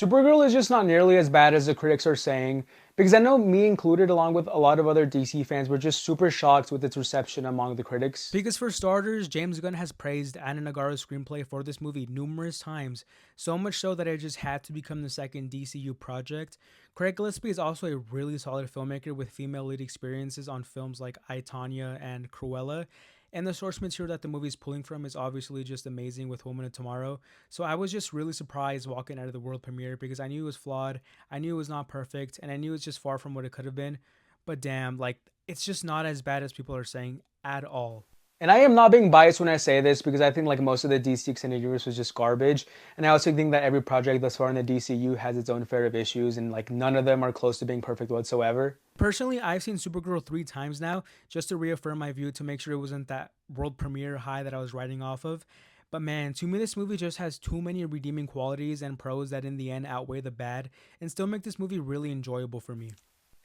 Supergirl is just not nearly as bad as the critics are saying, because I know me included, along with a lot of other DC fans, were just super shocked with its reception among the critics. Because for starters, James Gunn has praised Anna Nagara's screenplay for this movie numerous times, so much so that it just had to become the second DCU project. Craig Gillespie is also a really solid filmmaker with female lead experiences on films like I, Tonya and Cruella, and the source material that the movie is pulling from is obviously just amazing with Woman of Tomorrow. So I was just really surprised walking out of the world premiere because I knew it was flawed, I knew it was not perfect, and I knew it's just far from what it could have been. But damn, like, it's just not as bad as people are saying at all. And I am not being biased when I say this because I think like most of the DC extended universe was just garbage. And I also think that every project thus far in the DCU has its own fair of issues and like none of them are close to being perfect whatsoever. Personally, I've seen Supergirl 3 times now just to reaffirm my view to make sure it wasn't that world premiere high that I was riding off of. But man, to me, this movie just has too many redeeming qualities and pros that in the end outweigh the bad and still make this movie really enjoyable for me.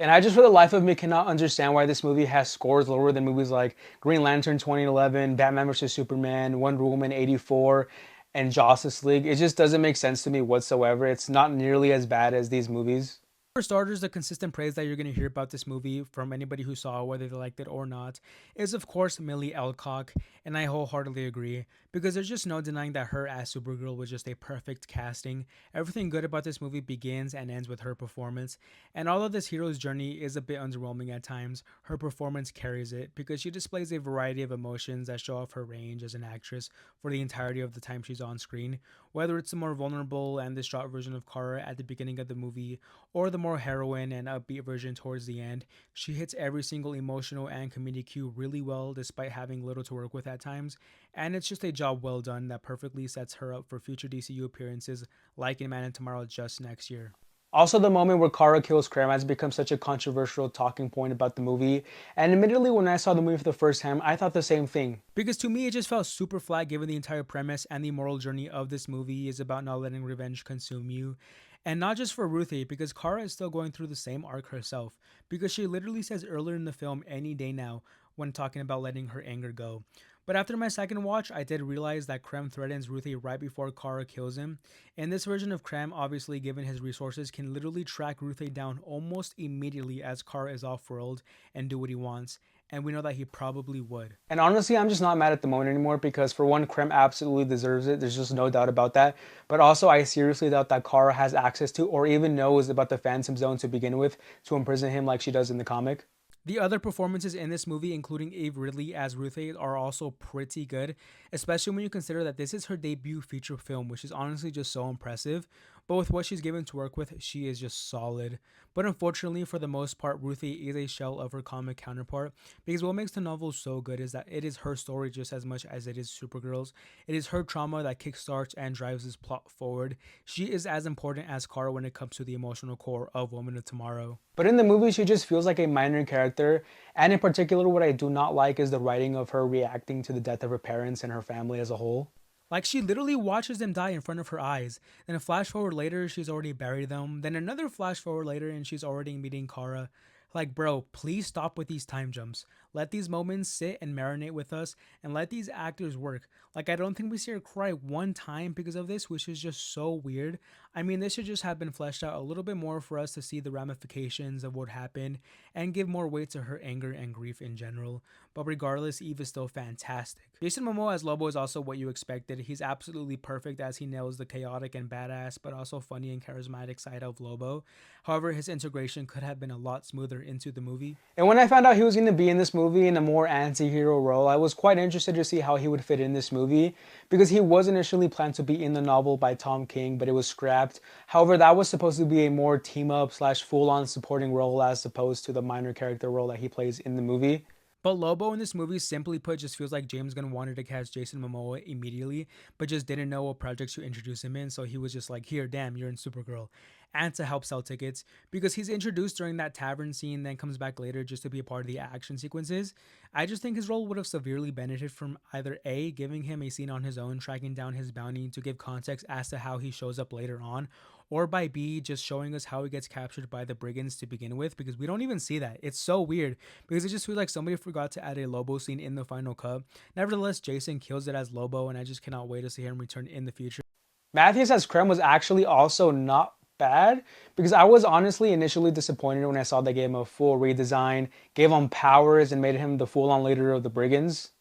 And I just for the life of me cannot understand why this movie has scores lower than movies like Green Lantern 2011, Batman vs. Superman, Wonder Woman 84, and Justice League. It just doesn't make sense to me whatsoever. It's not nearly as bad as these movies. For starters, the consistent praise that you're going to hear about this movie from anybody who saw it, whether they liked it or not, is of course Millie Alcock, and I wholeheartedly agree because there's just no denying that her as Supergirl was just a perfect casting. Everything good about this movie begins and ends with her performance, and although this hero's journey is a bit underwhelming at times, her performance carries it because she displays a variety of emotions that show off her range as an actress for the entirety of the time she's on screen, whether it's the more vulnerable and distraught version of Kara at the beginning of the movie or the more heroine and upbeat version towards the end. She hits every single emotional and comedic cue really well despite having little to work with at times, and it's just a job well done that perfectly sets her up for future DCU appearances like in Man of Tomorrow just next year. Also, the moment where Kara kills Kramer has become such a controversial talking point about the movie. And admittedly, when I saw the movie for the first time, I thought the same thing. Because to me, it just felt super flat given the entire premise and the moral journey of this movie is about not letting revenge consume you. And not just for Ruthie, because Kara is still going through the same arc herself. Because she literally says earlier in the film, any day now, when talking about letting her anger go. But after my second watch, I did realize that Krem threatens Ruthie right before Kara kills him. And this version of Krem, obviously given his resources, can literally track Ruthie down almost immediately as Kara is off-world and do what he wants. And we know that he probably would. And honestly, I'm just not mad at the moment anymore because for one, Krem absolutely deserves it. There's just no doubt about that. But also, I seriously doubt that Kara has access to or even knows about the Phantom Zone to begin with to imprison him like she does in the comic. The other performances in this movie, including Eve Ridley as Ruthie, are also pretty good, especially when you consider that this is her debut feature film, which is honestly just so impressive. But with what she's given to work with, she is just solid. But unfortunately, for the most part, Ruthie is a shell of her comic counterpart, because what makes the novel so good is that it is her story just as much as it is Supergirl's. It is her trauma that kickstarts and drives this plot forward. She is as important as Kara when it comes to the emotional core of Woman of Tomorrow. But in the movie, she just feels like a minor character. And in particular, what I do not like is the writing of her reacting to the death of her parents and her family as a whole. Like, she literally watches them die in front of her eyes. Then a flash forward later, she's already buried them. Then another flash forward later, and she's already meeting Kara. Like, bro, please stop with these time jumps. Let these moments sit and marinate with us, and let these actors work. Like, I don't think we see her cry one time because of this, which is just so weird. I mean, this should just have been fleshed out a little bit more for us to see the ramifications of what happened and give more weight to her anger and grief in general. But regardless, Eve is still fantastic. Jason Momoa as Lobo is also what you expected. He's absolutely perfect as he nails the chaotic and badass, but also funny and charismatic side of Lobo. However, his integration could have been a lot smoother into the movie. And when I found out he was going to be in this movie in a more anti-hero role, I was quite interested to see how he would fit in this movie because he was initially planned to be in the novel by Tom King, but it was scrapped. However, that was supposed to be a more team-up slash full-on supporting role as opposed to the minor character role that he plays in the movie. But Lobo in this movie, simply put, just feels like James Gunn wanted to cast Jason Momoa immediately, but just didn't know what projects to introduce him in, so he was just like, here, damn, you're in Supergirl. And to help sell tickets, because he's introduced during that tavern scene, then comes back later just to be a part of the action sequences. I just think his role would have severely benefited from either A, giving him a scene on his own, tracking down his bounty to give context as to how he shows up later on, or by B, just showing us how he gets captured by the brigands to begin with, because we don't even see that. It's so weird, because it just feels like somebody forgot to add a Lobo scene in the final cut. Nevertheless, Jason kills it as Lobo, and I just cannot wait to see him return in the future. Matthews as Krem was actually also not bad, because I was honestly initially disappointed when I saw they gave him a full redesign, gave him powers, and made him the full-on leader of the Brigands.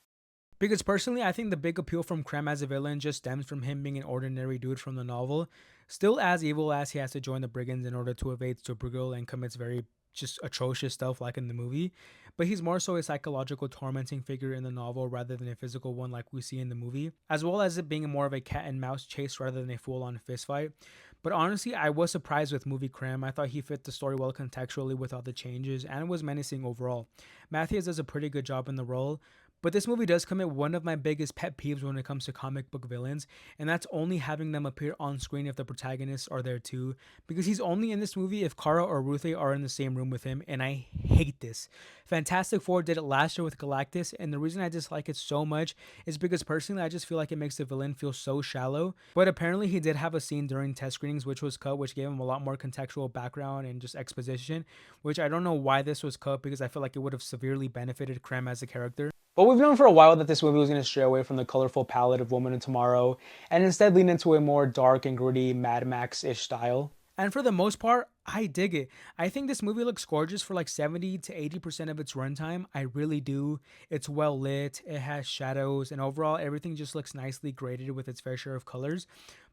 Because personally, I think the big appeal from Krem as a villain just stems from him being an ordinary dude from the novel, still as evil as he has to join the Brigands in order to evade Supergirl and commits very just atrocious stuff like in the movie. But he's more so a psychological tormenting figure in the novel rather than a physical one like we see in the movie, as well as it being more of a cat and mouse chase rather than a full on fist fight. But honestly, I was surprised with movie Krem. I thought he fit the story well contextually with all the changes and was menacing overall. Matthews does a pretty good job in the role, but this movie does commit one of my biggest pet peeves when it comes to comic book villains, and that's only having them appear on screen if the protagonists are there too. Because he's only in this movie if Kara or Ruthie are in the same room with him, and I hate this. Fantastic Four did it last year with Galactus, and the reason I dislike it so much is because personally I just feel like it makes the villain feel so shallow. But apparently he did have a scene during test screenings which was cut, which gave him a lot more contextual background and just exposition, which I don't know why this was cut because I feel like it would have severely benefited Krem as a character. But we've known for a while that this movie was going to stray away from the colorful palette of Woman of Tomorrow and instead lean into a more dark and gritty Mad Max-ish style. And for the most part, I dig it. I think this movie looks gorgeous for like 70 to 80% of its runtime. I really do. It's well lit, it has shadows, and overall everything just looks nicely graded with its fair share of colors.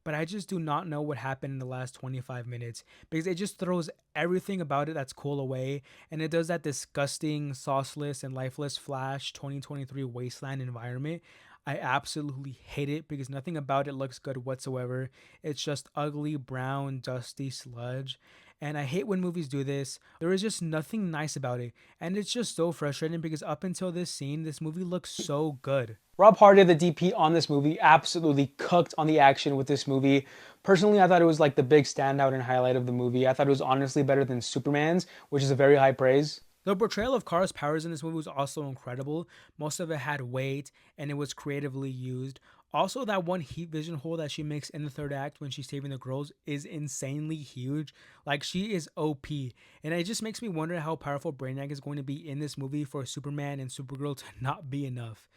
But I just do not know what happened in the last 25 minutes because it just throws everything about it that's cool away, and it does that disgusting, sauceless, and lifeless Flash 2023 wasteland environment. I absolutely hate it because nothing about it looks good whatsoever. It's just ugly, brown, dusty sludge. And I hate when movies do this. There is just nothing nice about it. And it's just so frustrating because up until this scene, this movie looks so good. Rob Hardy, the DP on this movie, absolutely cooked on the action with this movie. Personally, I thought it was like the big standout and highlight of the movie. I thought it was honestly better than Superman's, which is a very high praise. The portrayal of Kara's powers in this movie was also incredible. Most of it had weight and it was creatively used. Also, that one heat vision hole that she makes in the third act when she's saving the girls is insanely huge. Like, she is OP. And it just makes me wonder how powerful Brainiac is going to be in this movie for Superman and Supergirl to not be enough.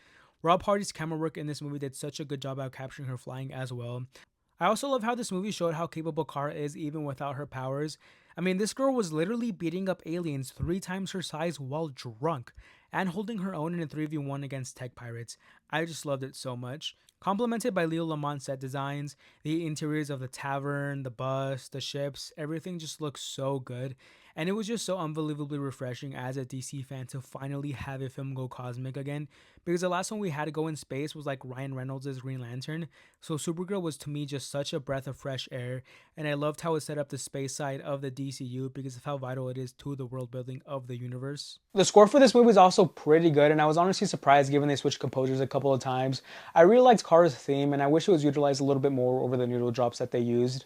Rob Hardy's camera work in this movie did such a good job at capturing her flying as well. I also love how this movie showed how capable Kara is even without her powers. I mean, this girl was literally beating up aliens 3 times her size while drunk and holding her own in a 3v1 against tech pirates. I just loved it so much. Complemented by Leo Lamont's set designs, the interiors of the tavern, the bus, the ships, everything just looks so good. And it was just so unbelievably refreshing as a DC fan to finally have a film go cosmic again. Because the last one we had to go in space was like Ryan Reynolds' Green Lantern. So Supergirl was to me just such a breath of fresh air. And I loved how it set up the space side of the DCU because of how vital it is to the world building of the universe. The score for this movie is also pretty good, and I was honestly surprised given they switched composers a couple of times. I really liked Kara's theme, and I wish it was utilized a little bit more over the noodle drops that they used.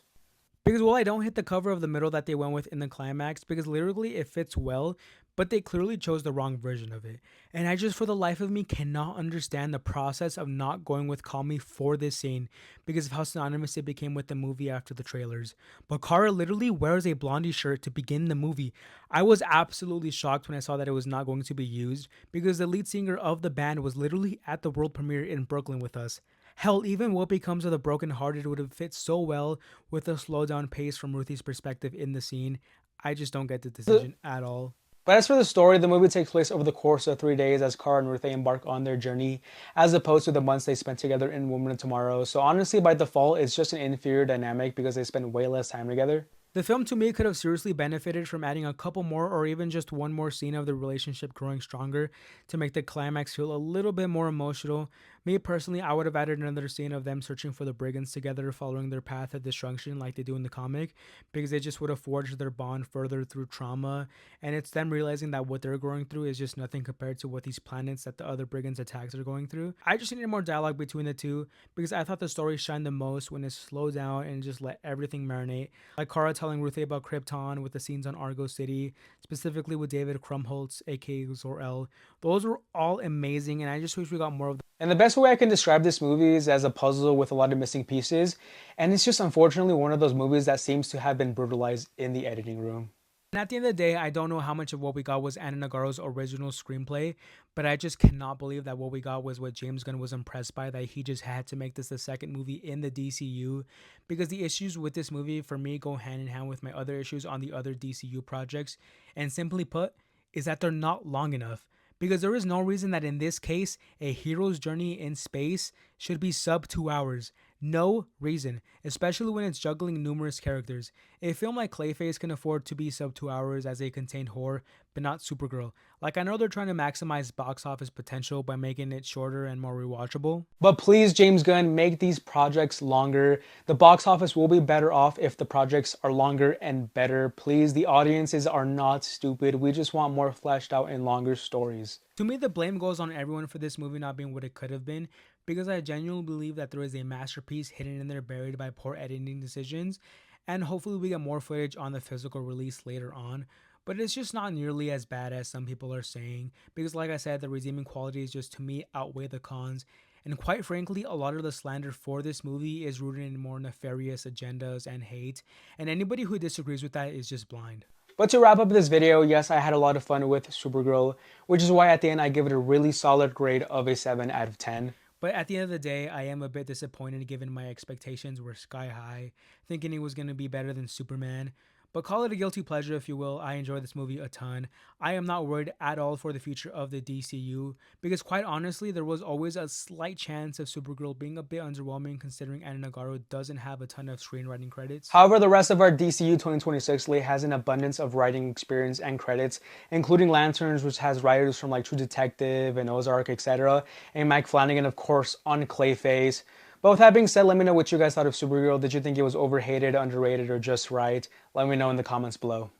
Because while I don't hit the cover of the middle that they went with in the climax, because literally it fits well, but they clearly chose the wrong version of it. And I just for the life of me cannot understand the process of not going with Call Me for this scene because of how synonymous it became with the movie after the trailers. But Kara literally wears a Blondie shirt to begin the movie. I was absolutely shocked when I saw that it was not going to be used because the lead singer of the band was literally at the world premiere in Brooklyn with us. Hell, even What Becomes of the Broken Hearted would have fit so well with the slow down pace from Ruthie's perspective in the scene. I just don't get the decision at all. But as for the story, the movie takes place over the course of 3 days as Kara and Ruthie embark on their journey, as opposed to the months they spent together in Woman of Tomorrow. So honestly, by default, it's just an inferior dynamic because they spend way less time together. The film to me could have seriously benefited from adding a couple more or even just one more scene of the relationship growing stronger to make the climax feel a little bit more emotional. Me personally, I would have added another scene of them searching for the brigands together following their path of destruction like they do in the comic because they just would have forged their bond further through trauma, and it's them realizing that what they're going through is just nothing compared to what these planets that the other brigands attacks are going through. I just needed more dialogue between the two because I thought the story shined the most when it slowed down and just let everything marinate. Like Kara telling Ruthie about Krypton with the scenes on Argo City, specifically with David Krumholtz, aka Zor-El. Those were all amazing, and I just wish we got more of them. And the best way I can describe this movie is as a puzzle with a lot of missing pieces, and it's just unfortunately one of those movies that seems to have been brutalized in the editing room. And at the end of the day, I don't know how much of what we got was Anna Nagaro's original screenplay, but I just cannot believe that what we got was what James Gunn was impressed by, that he just had to make this the second movie in the DCU, because the issues with this movie for me go hand in hand with my other issues on the other DCU projects, and simply put, is that they're not long enough. Because there is no reason that in this case, a hero's journey in space should be sub 2 hours. No reason, especially when it's juggling numerous characters. A film like Clayface can afford to be sub 2 hours as a contained horror, but not Supergirl. Like, I know they're trying to maximize box office potential by making it shorter and more rewatchable. But please, James Gunn, make these projects longer. The box office will be better off if the projects are longer and better. Please, the audiences are not stupid. We just want more fleshed out and longer stories. To me, the blame goes on everyone for this movie not being what it could have been, because I genuinely believe that there is a masterpiece hidden in there buried by poor editing decisions, and hopefully we get more footage on the physical release later on. But it's just not nearly as bad as some people are saying, because like I said, the redeeming qualities just to me outweigh the cons. And quite frankly, a lot of the slander for this movie is rooted in more nefarious agendas and hate, and anybody who disagrees with that is just blind. But to wrap up this video, yes, I had a lot of fun with Supergirl, which is why at the end I give it a really solid grade of a 7 out of 10. But at the end of the day, I am a bit disappointed given my expectations were sky high, thinking it was going to be better than Superman. But call it a guilty pleasure if you will. I enjoy this movie a ton. I am not worried at all for the future of the DCU, because quite honestly, there was always a slight chance of Supergirl being a bit underwhelming considering Anna Nagaro doesn't have a ton of screenwriting credits. However, the rest of our DCU 2026 slate has an abundance of writing experience and credits, including Lanterns, which has writers from like True Detective and Ozark, etc., and Mike Flanagan, of course, on Clayface. But with that being said, let me know what you guys thought of Supergirl. Did you think it was overhated, underrated, or just right? Let me know in the comments below.